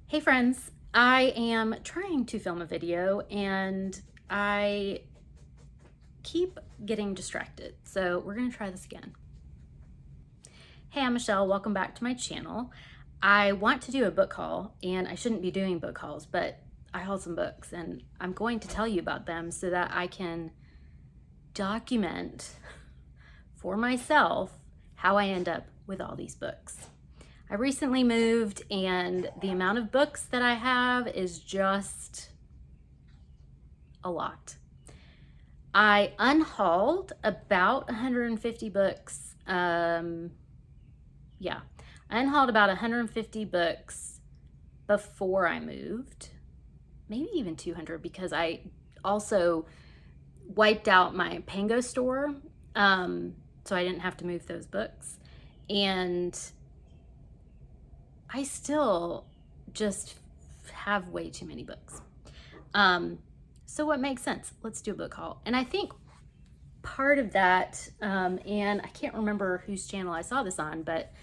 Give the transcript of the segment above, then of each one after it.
Hey friends, I am trying to film a video and I keep getting distracted. So we're gonna try this again. Hey, I'm Michelle, welcome back to my channel. I want to do a book haul and I shouldn't be doing book hauls, but I hauled some books and I'm going to tell you about them so that I can document for myself how I end up with all these books. I recently moved and the amount of books that I have is just a lot. I unhauled about 150 books. I unhauled about 150 books before I moved, maybe even 200 because I also wiped out my Pango store, so I didn't have to move those books. And I still just have way too many books. So what makes sense? Let's do a book haul. And I think part of that, and I can't remember whose channel I saw this on, but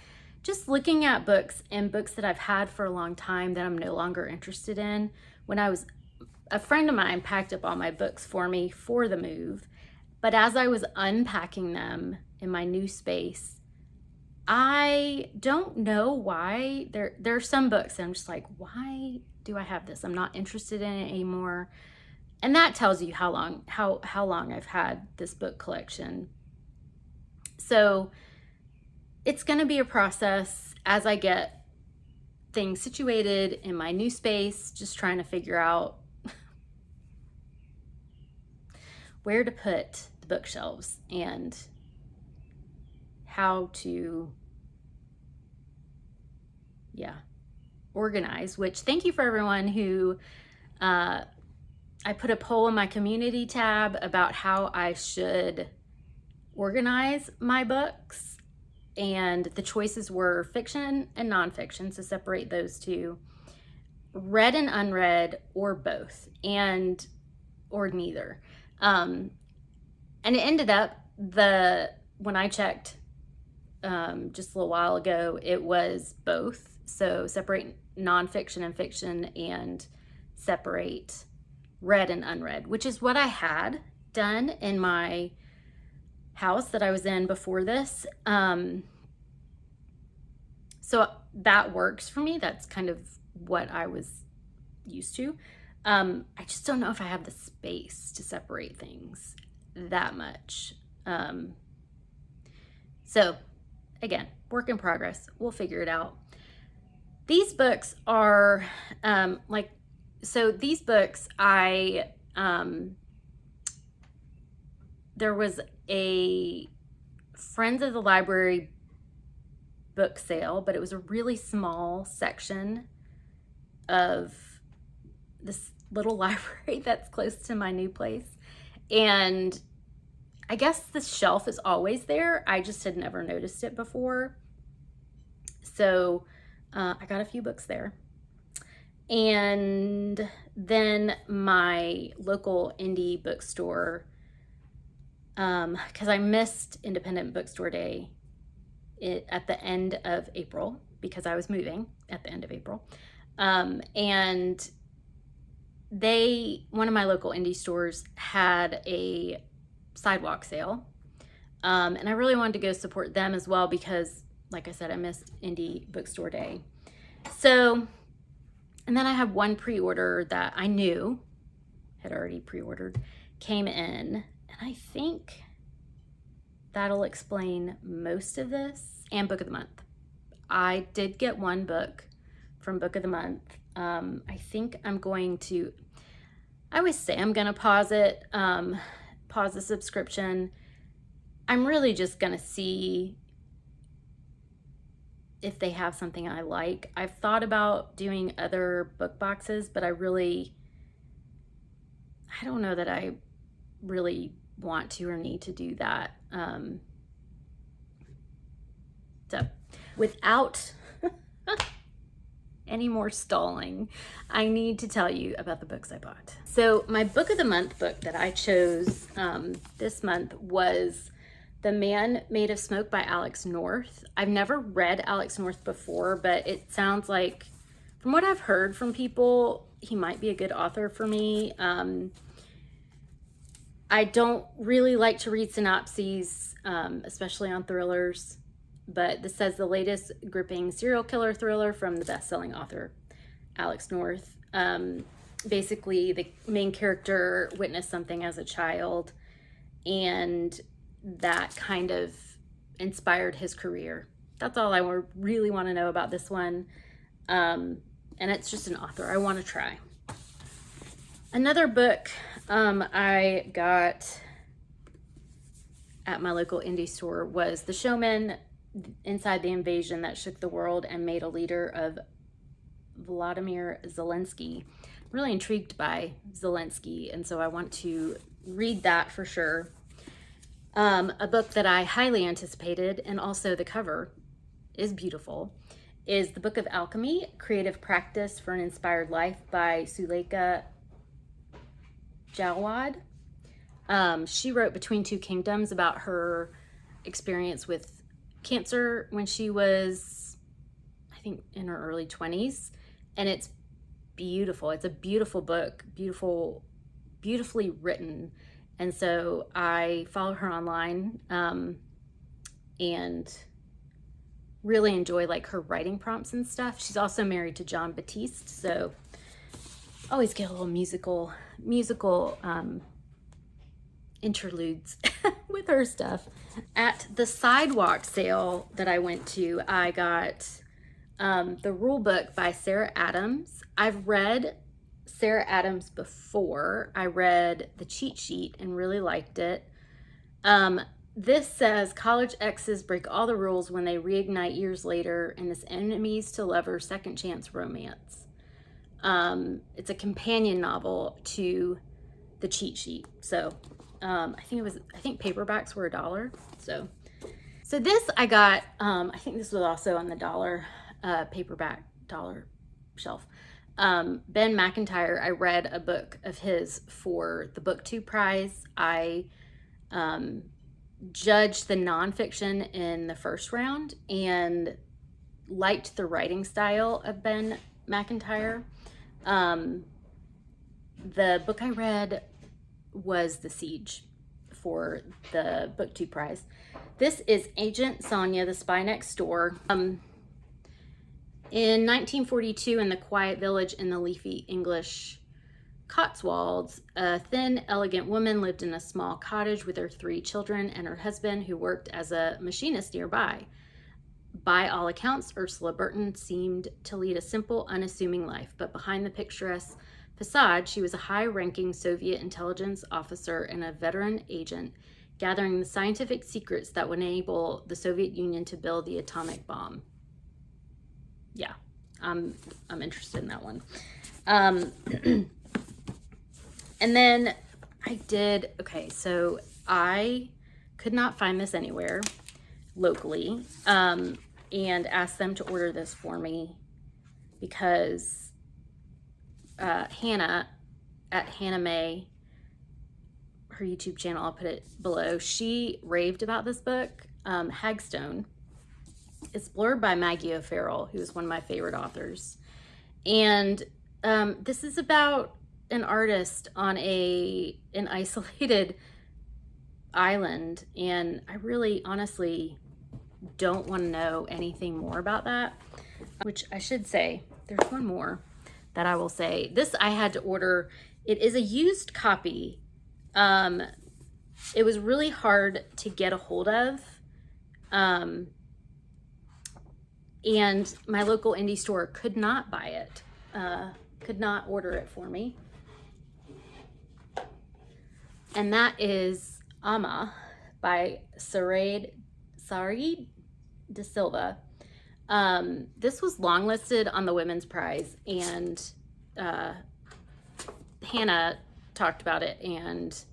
just looking at books and books that I've had for a long time that I'm no longer interested in. When a friend of mine packed up all my books for me for the move, but as I was unpacking them in my new space, I don't know why. There are some books and I'm just like, why do I have this? I'm not interested in it anymore. And that tells you how long I've had this book collection. So it's going to be a process as I get things situated in my new space, just trying to figure out where to put the bookshelves and how to organize, which thank you for everyone who I put a poll in my community tab about how I should organize my books, and the choices were fiction and nonfiction, so separate those two, read and unread, or both, or neither. And it ended up, when I checked just a little while ago, it was both. So separate nonfiction and fiction and separate read and unread, which is what I had done in my house that I was in before this. So that works for me. That's kind of what I was used to. I just don't know if I have the space to separate things that much. So again, work in progress. We'll figure it out. These books are these books there was a Friends of the Library book sale, but it was a really small section of this little library that's close to my new place. And I guess the shelf is always there. I just had never noticed it before. So I got a few books there. And then my local indie bookstore, because I missed Independent Bookstore Day at the end of April because I was moving at the end of April. And one of my local indie stores had a sidewalk sale. And I really wanted to go support them as well because, like I said, I missed Indie Bookstore Day. So, and then I had one pre-order that I knew had already pre-ordered, came in, and I think that'll explain most of this, and Book of the Month. I did get one book from Book of the Month. I think I'm going to, I always say I'm going to pause it, pause the subscription. I'm really just going to see if they have something I like. I've thought about doing other book boxes, but I don't know that I really want to or need to do that. So without any more stalling, I need to tell you about the books I bought. So my Book of the Month book that I chose this month was The Man Made of Smoke by Alex North. I've never read Alex North before, but it sounds like from what I've heard from people, he might be a good author for me. I don't really like to read synopses, especially on thrillers, but this says the latest gripping serial killer thriller from the best-selling author, Alex North. Basically, the main character witnessed something as a child, and that kind of inspired his career. That's all I really want to know about this one. And it's just an author I want to try. Another book I got at my local indie store was The Showman Inside the Invasion That Shook the World and Made a Leader of Vladimir Zelensky. I'm really intrigued by Zelensky, and so I want to read that for sure. A book that I highly anticipated, and also the cover is beautiful, is The Book of Alchemy, Creative Practice for an Inspired Life by Suleika Jawad. She wrote Between Two Kingdoms about her experience with cancer when she was, I think, in her early 20s. And it's beautiful. It's a beautiful book, beautifully written. And so I follow her online and really enjoy like her writing prompts and stuff. She's also married to John Batiste, so always get a little musical interludes with her stuff. At the sidewalk sale that I went to, I got the rule book by Sarah Adams. I've read Sarah Adams before. I read the cheat sheet and really liked it. This says college exes break all the rules when they reignite years later in this enemies to lovers second chance romance. It's a companion novel to the cheat sheet. So I think paperbacks were $1. So this I got, I think this was also on the paperback dollar shelf. Ben McIntyre, I read a book of his for the BookTube prize. I judged the nonfiction in the first round and liked the writing style of Ben McIntyre. The book I read was The Siege for the BookTube prize. This is Agent Sonia, the Spy Next Door. In 1942, in the quiet village in the leafy English Cotswolds, a thin, elegant woman lived in a small cottage with her 3 children and her husband, who worked as a machinist nearby. By all accounts, Ursula Burton seemed to lead a simple, unassuming life, but behind the picturesque facade, she was a high-ranking Soviet intelligence officer and a veteran agent, gathering the scientific secrets that would enable the Soviet Union to build the atomic bomb. Yeah, I'm interested in that one. And then so I could not find this anywhere locally, and asked them to order this for me because Hannah at Hannah May, her YouTube channel, I'll put it below, she raved about this book, Hagstone. It's blurred by Maggie O'Farrell, who is one of my favorite authors. And this is about an artist on an isolated island. And I really, honestly, don't want to know anything more about that. Which I should say, there's one more that I will say. This I had to order. It is a used copy. It was really hard to get a hold of. And my local indie store could not buy it, could not order it for me. And that is Ama by Sarid De Silva. This was longlisted on the Women's Prize, and Hannah talked about it and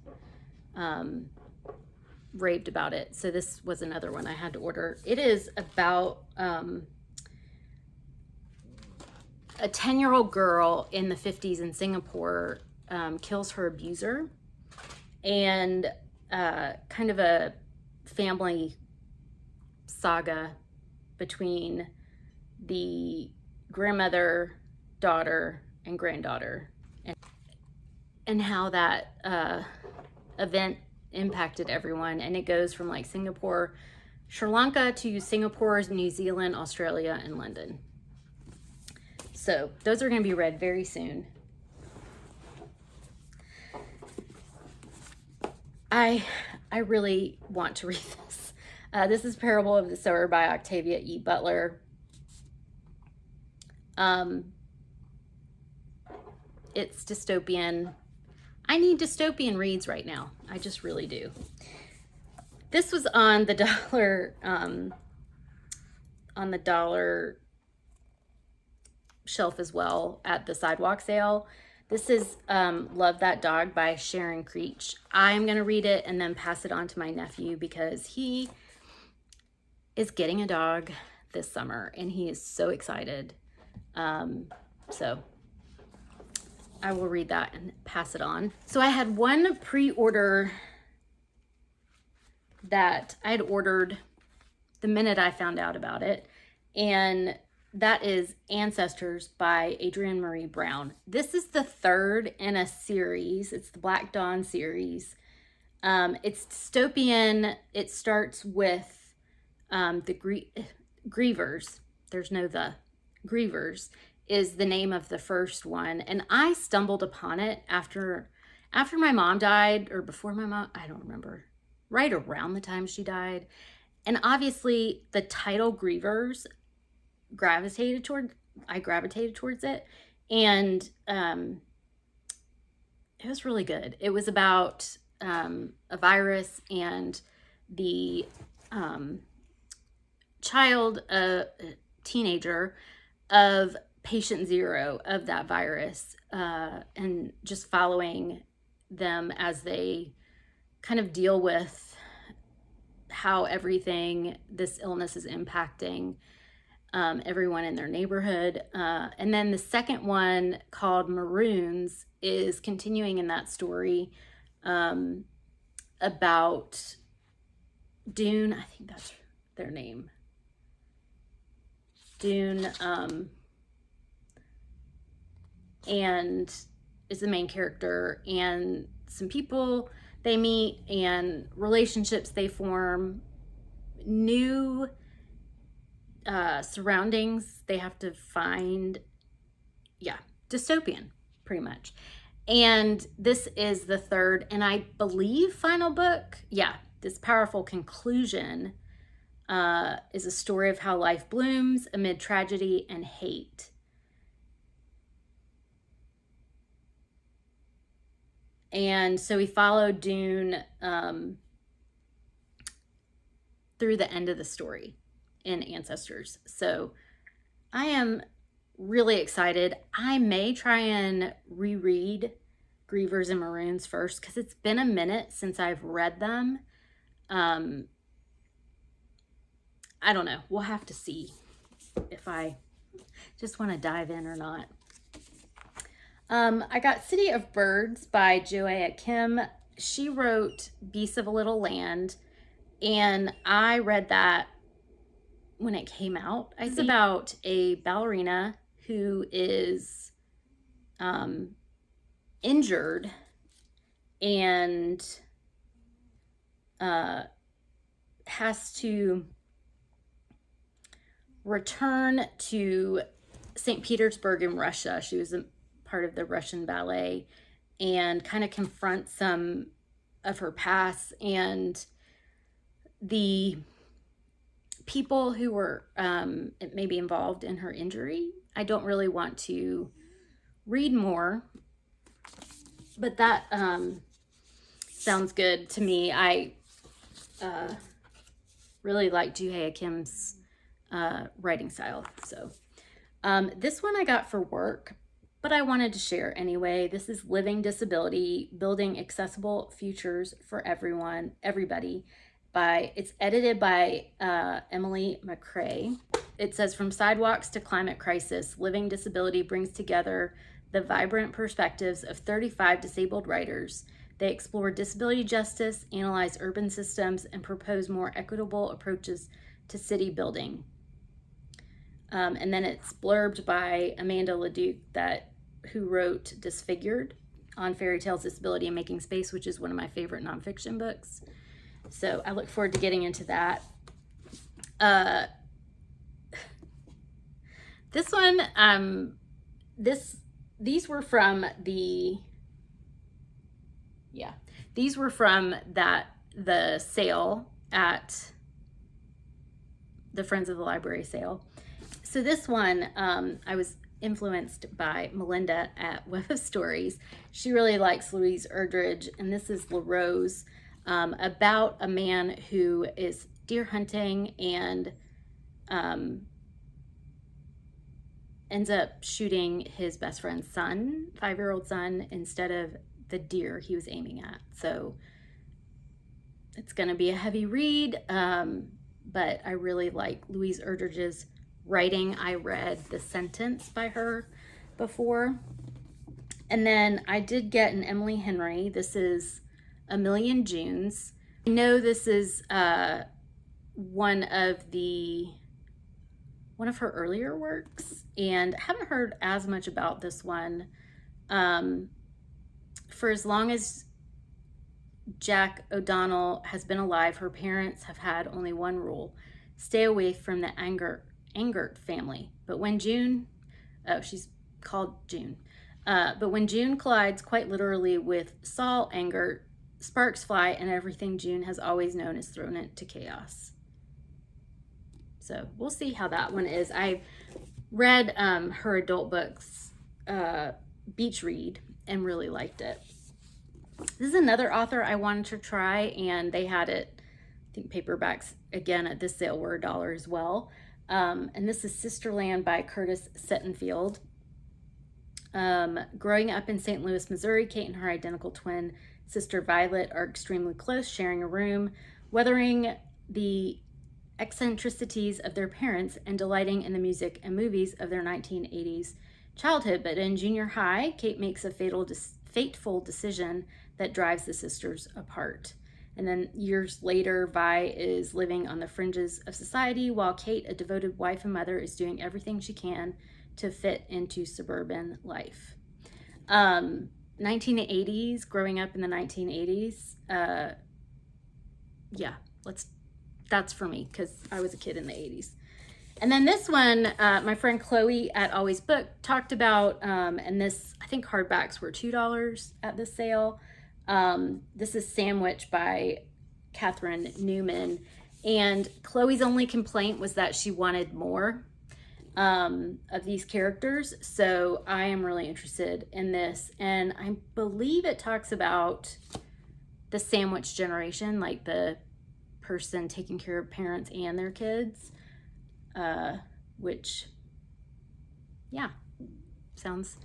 raved about it. So this was another one I had to order. It is about a 10-year-old girl in the 50s in Singapore kills her abuser, and kind of a family saga between the grandmother daughter, and granddaughter, and how that event impacted everyone. And it goes from like Singapore, Sri Lanka to Singapore, New Zealand, Australia, and London. So those are going to be read very soon. I really want to read this. This is Parable of the Sower by Octavia E. Butler. It's dystopian. I need dystopian reads right now. I just really do. This was on the dollar shelf as well at the sidewalk sale. This is Love That Dog by Sharon Creech. I'm going to read it and then pass it on to my nephew because he is getting a dog this summer and he is so excited. So I will read that and pass it on. So I had one pre-order that I had ordered the minute I found out about it, and that is Ancestors by Adrienne Marie Brown. This is the third in a series. It's the Black Dawn series. It's dystopian. It starts with the Grievers. There's no the. Grievers is the name of the first one. And I stumbled upon it after my mom died, or before my mom, I don't remember. Right around the time she died. And obviously the title Grievers I gravitated towards it, and it was really good. It was about a virus and the child, a teenager of patient zero of that virus, and just following them as they kind of deal with how this illness is impacting everyone in their neighborhood. And then the second one, called Maroons, is continuing in that story about Dune. I think that's their name. Dune, and is the main character, and some people they meet and relationships they form, new surroundings they have to find. Yeah, dystopian, pretty much. And this is the third and I believe final book. Yeah, this powerful conclusion is a story of how life blooms amid tragedy and hate. And so we followed Dune through the end of the story in Ancestors. So I am really excited. I may try and reread Grievers and Maroons first because it's been a minute since I've read them. I don't know. We'll have to see if I just want to dive in or not. I got City of Birds by Joanna Kim. She wrote Beasts of a Little Land, and I read that when it came out. It's about a ballerina who is injured and has to return to St. Petersburg in Russia. She was a part of the Russian ballet, and kind of confront some of her past and the people who were maybe involved in her injury. I don't really want to read more, but that sounds good to me. I really like Joo-hae Kim's writing style. So this one I got for work, but I wanted to share anyway. This is Living Disability, Building Accessible Futures for Everybody. It's edited by Emily McCrae. It says, from sidewalks to climate crisis, Living Disability brings together the vibrant perspectives of 35 disabled writers. They explore disability justice, analyze urban systems, and propose more equitable approaches to city building. And then it's blurbed by Amanda Leduc, who wrote Disfigured on Fairy Tales, Disability, and Making Space, which is one of my favorite nonfiction books. So I look forward to getting into that. This one, these were from the sale at the Friends of the Library sale. So this one, I was influenced by Melinda at Web of Stories. She really likes Louise Erdrich, and this is La Rose, about a man who is deer hunting and ends up shooting his best friend's son, 5-year-old son, instead of the deer he was aiming at. So it's going to be a heavy read, but I really like Louise Erdrich's writing. I read The Sentence by her before. And then I did get an Emily Henry. This is A Million Junes. I know this is one of her earlier works, and I haven't heard as much about this one. For as long as Jack O'Donnell has been alive, her parents have had only one rule: stay away from the Angert family. But when June, she's called June, but when June collides quite literally with Saul Angert, sparks fly and everything June has always known is thrown into chaos. So we'll see how that one is. I read her adult books, Beach Read, and really liked it. This is another author I wanted to try, and they had it, I think paperbacks again at this sale were $1 as well. And this is Sisterland by Curtis Settenfield. Growing up in St. Louis, Missouri, Kate and her identical twin sister Violet are extremely close, sharing a room, weathering the eccentricities of their parents and delighting in the music and movies of their 1980s childhood. But in junior high, Kate makes a fateful decision that drives the sisters apart. And then years later, Vi is living on the fringes of society, while Kate, a devoted wife and mother, is doing everything she can to fit into suburban life. 1980s, growing up in the 1980s, that's for me, because I was a kid in the 80s. And then this one, my friend Chloe at Always Book talked about, and this, I think hardbacks were $2 at the sale. This is Sandwich by Catherine Newman. And Chloe's only complaint was that she wanted more of these characters. So I am really interested in this. And I believe it talks about the sandwich generation, like the person taking care of parents and their kids, which, yeah, sounds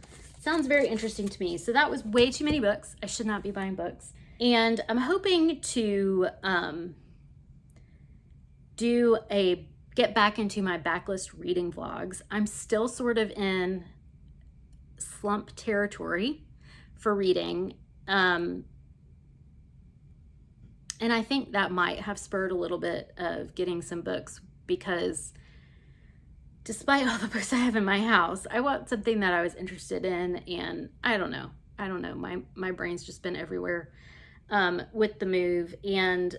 very interesting to me. So that was way too many books. I should not be buying books. And I'm hoping to get back into my backlist reading vlogs. I'm still sort of in slump territory for reading. And I think that might have spurred a little bit of getting some books, because despite all the books I have in my house, I want something that I was interested in, and I don't know. My brain's just been everywhere with the move. And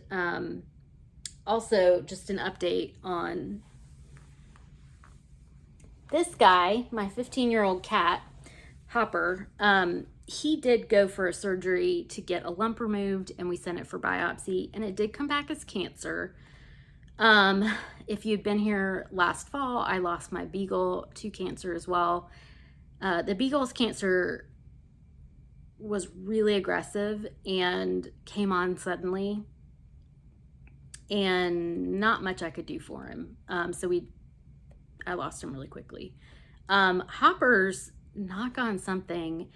also just an update on this guy, my 15-year-old cat, Hopper. He did go for a surgery to get a lump removed, and we sent it for biopsy, and it did come back as cancer. If you'd been here last fall, I lost my beagle to cancer as well. The beagle's cancer was really aggressive and came on suddenly, and not much I could do for him. I lost him really quickly. Hopper's, knock on something,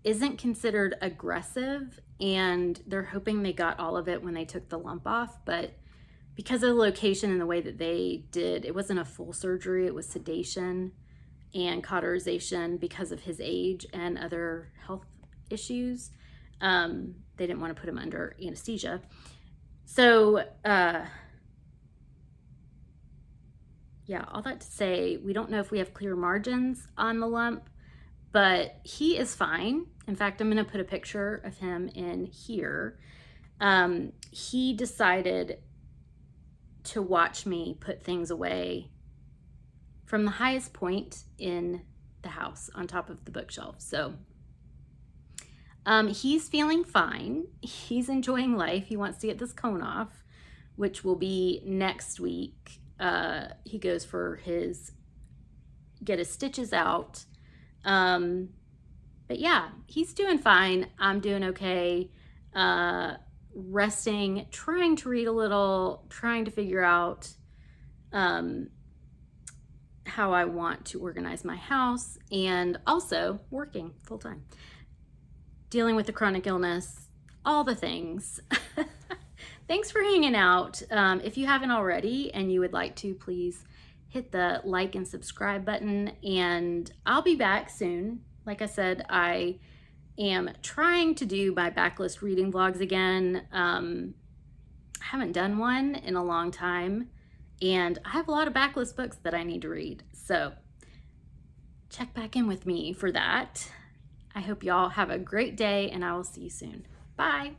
isn't considered aggressive, and they're hoping they got all of it when they took the lump off, but because of the location and the way that they did, it wasn't a full surgery, it was sedation and cauterization because of his age and other health issues. They didn't want to put him under anesthesia. So yeah, all that to say, we don't know if we have clear margins on the lump, but he is fine. In fact, I'm going to put a picture of him in here. He decided to watch me put things away from the highest point in the house on top of the bookshelf. So he's feeling fine. He's enjoying life. He wants to get this cone off, which will be next week. He goes for get his stitches out. But yeah, he's doing fine. I'm doing okay. Resting, trying to read a little, trying to figure out how I want to organize my house, and also working full time, dealing with the chronic illness, all the things. Thanks for hanging out. If you haven't already and you would like to, please hit the like and subscribe button, and I'll be back soon. Like I said, I am trying to do my backlist reading vlogs again. I haven't done one in a long time, and I have a lot of backlist books that I need to read. So check back in with me for that. I hope y'all have a great day, and I will see you soon. Bye.